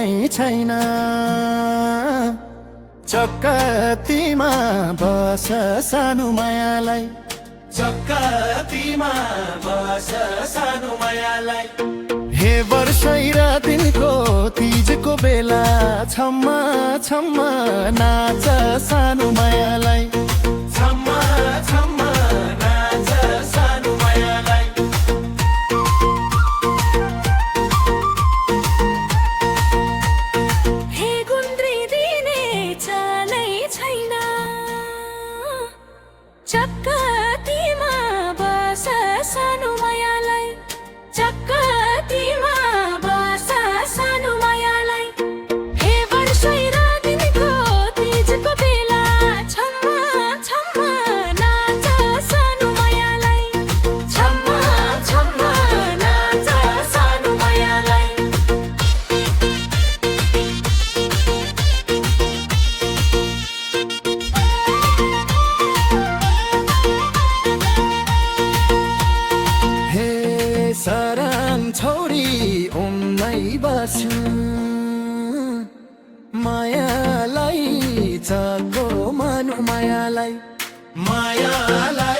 नै छैन चक्कतीमा बस सानो मायालाई चक्कतीमा बस सानो मायालाई हे वर्षै र दिनको तीजको बेला छम्मा छम्मा नाच सानो मायालाई छम्मा छम्मा नाच सानो मायालाई हे गुन्द्री दिने चालै छैन चक्कतीमा बस सानो मायालाई चक्कतीमा बस सानो मायालाई हे वर्षै र दिनको तीजको बेला छम्मा छम्मा नाच सानो मायालाई छम्मा छम्मा नाच सानो मायालाई हे सरन छोरी उम्मै बस्छु मायालाई चको मानु मायालाई मायालाई